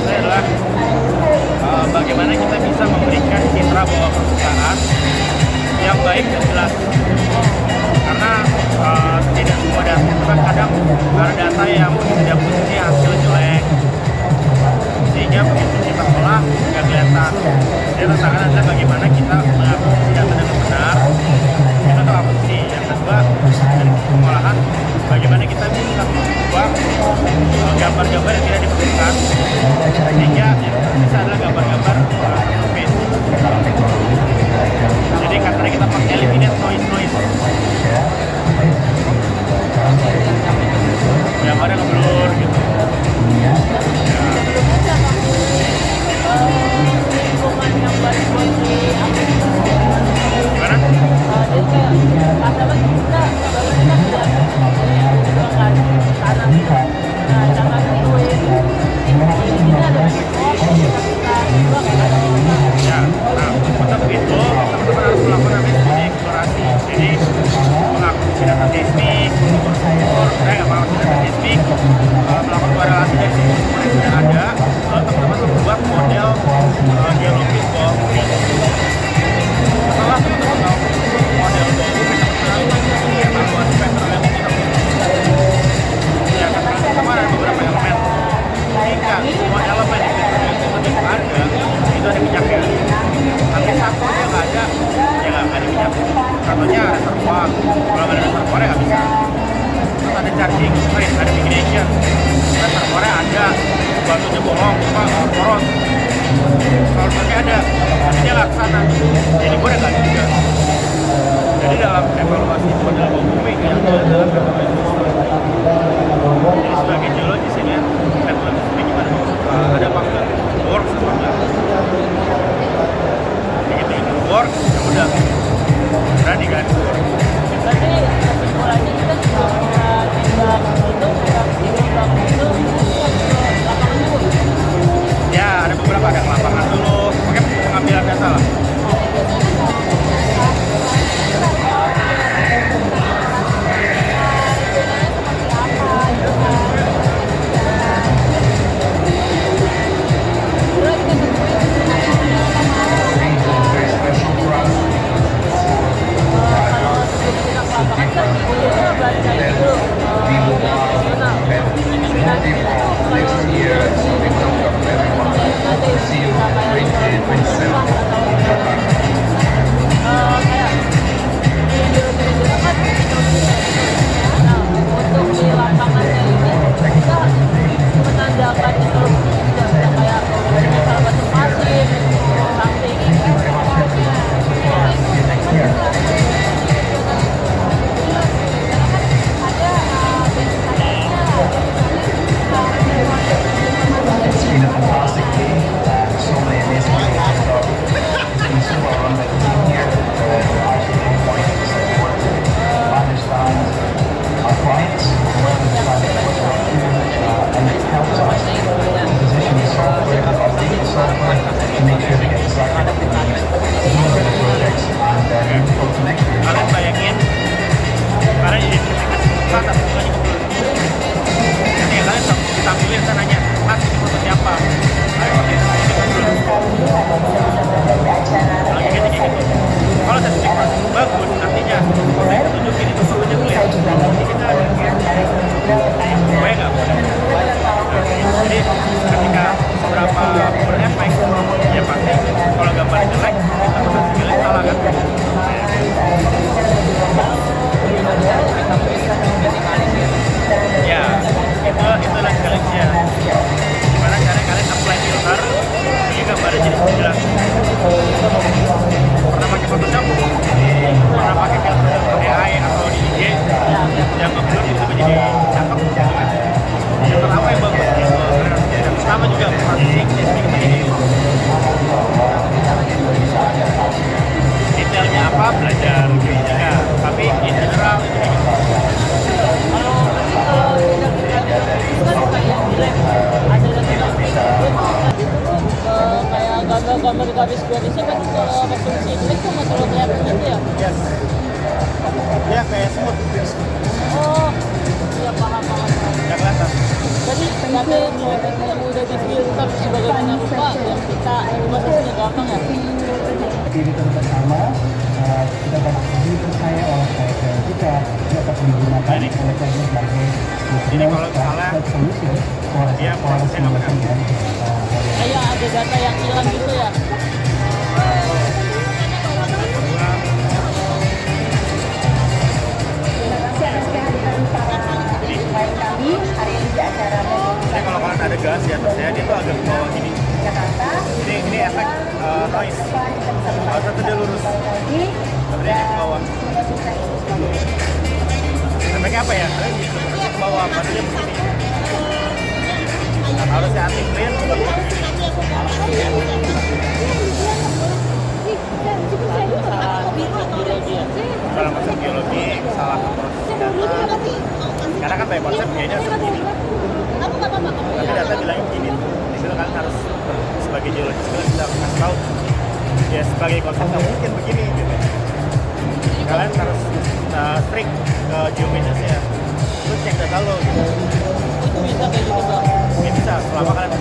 saya adalah bagaimana kita bisa memberikan citra bahwa perusahaan yang baik dan jelas. Karena tidak semua data itu kan kadang ada data yang tidak punya hasil jelek, sehingga begitu kita olah nggak kelihatan. Jadi tantangan adalah bagaimana kita mengakuisisi data dengan benar. Itu tuh apa sih? Yang kedua dari pengolahan, bagaimana kita bisa membuat gambar-gambar yang tidak diperlukan, sehingga yang bisa adalah gambar-gambar face. Jadi karena kita pakai eliminate noise, gambarnya ngeblur gitu. Ya, nah untuk itu teman-teman harus melakukan namanya studi eksplorasi. Jadi mengakuisisi data seismik, mengakuisisi data seismik, melakukan korelasi dari sumber yang sudah ada, lalu teman-teman membuat model geologis bawah bumi. Setelah teman-teman tahu model bawah bumi, teman-teman evaluasi vektor yang kita punya. Ya, karena teman-teman ada beberapa elemen. Jika semua elemen di vektor yang kita ada, itu ada minyaknya. Tapi satu aja nggak ada, ya nggak ada minyak. Contohnya reservoir, kalau nggak ada reservoirnya nggak bisa. Terus ada charging straight, ada ignition, reservoirnya ada, batunya bolong, poros. Kalau misalnya ada, tapi dia nggak kesana, jadi gue nggak ada juga. Jadi dalam evaluasi model bawah bumi yang adalah jadi sebagai geologis ini evaluasi gimana? Ada apa enggak? Works apa enggak? Begitu itu works, ya udah berani kan? Berarti kesimpulannya kita juga nembak itu lapangan dulu. Ya ada beberapa, ada lapangan dulu, pakai pengambilan data lah. Kalian bayangin, karena identifikasi tempat atau bukannya kebetulan. Jadi kalian tampilin saya nanya, Mas ini foto siapa? Ayo oke, ini kebetulan. Lagi gitu. Kalau sertifikasi bagus, artinya foto yang tunjukin itu fotonya clear. Jadi kita ada boleh nggak? Jadi ketika seberapa berefek, ya pasti kalau gambar jelek, kita harus pilih salah kan? Ya, itu lah challenge-nya. Gimana caranya kalian apply filter sehingga gambarnya jadi jelas. Pernah pakai Photoshop? Pernah pakai filter AI atau di IG yang upload itu menjadi cakep gitu kan? Filter apa yang bagus gitu? Dan pertama juga processing seismik ini. Detailnya apa? Belajar juga. Tapi in general itu kayak gitu. Kayak gambar garis garisnya kan kalau pakai simlik tuh nggak terlalu kelihatan gitu ya? Yes. Dia kayak smooth. Oh, iya paham. nggak kelihatan. Jadi ada yang udah difilter sebagaimana rupa yang kita prosesnya gampang ya. Jadi bersama kita dapat dipercaya oleh KPL kita dapat digunakan oleh KPL sebagai Jadi kalau misalnya dia prosesnya nggak benar. Kayak ada data yang hilang gitu ya. Jadi kalau kalian ada gas di atasnya, dia tuh agak ke bawah gini. Ini efek noise. Kalau satu dia lurus, tapi dia ke bawah. Efeknya apa ya? Ke bawah, baru dia begini. Nah, harusnya anti clean, kalau masuk biologi, salah proses data. Karena kan by konsep kayaknya segini. Tapi data bilangnya begini. Di situ kan harus sebagai geologis kita bisa kasih tahu. Ya sebagai konsep nggak mungkin begini gitu. Kalian harus strict ke geofence-nya. Terus cek data lo gitu. Itu bisa kayak gitu Bang. Ya bisa, selama kalian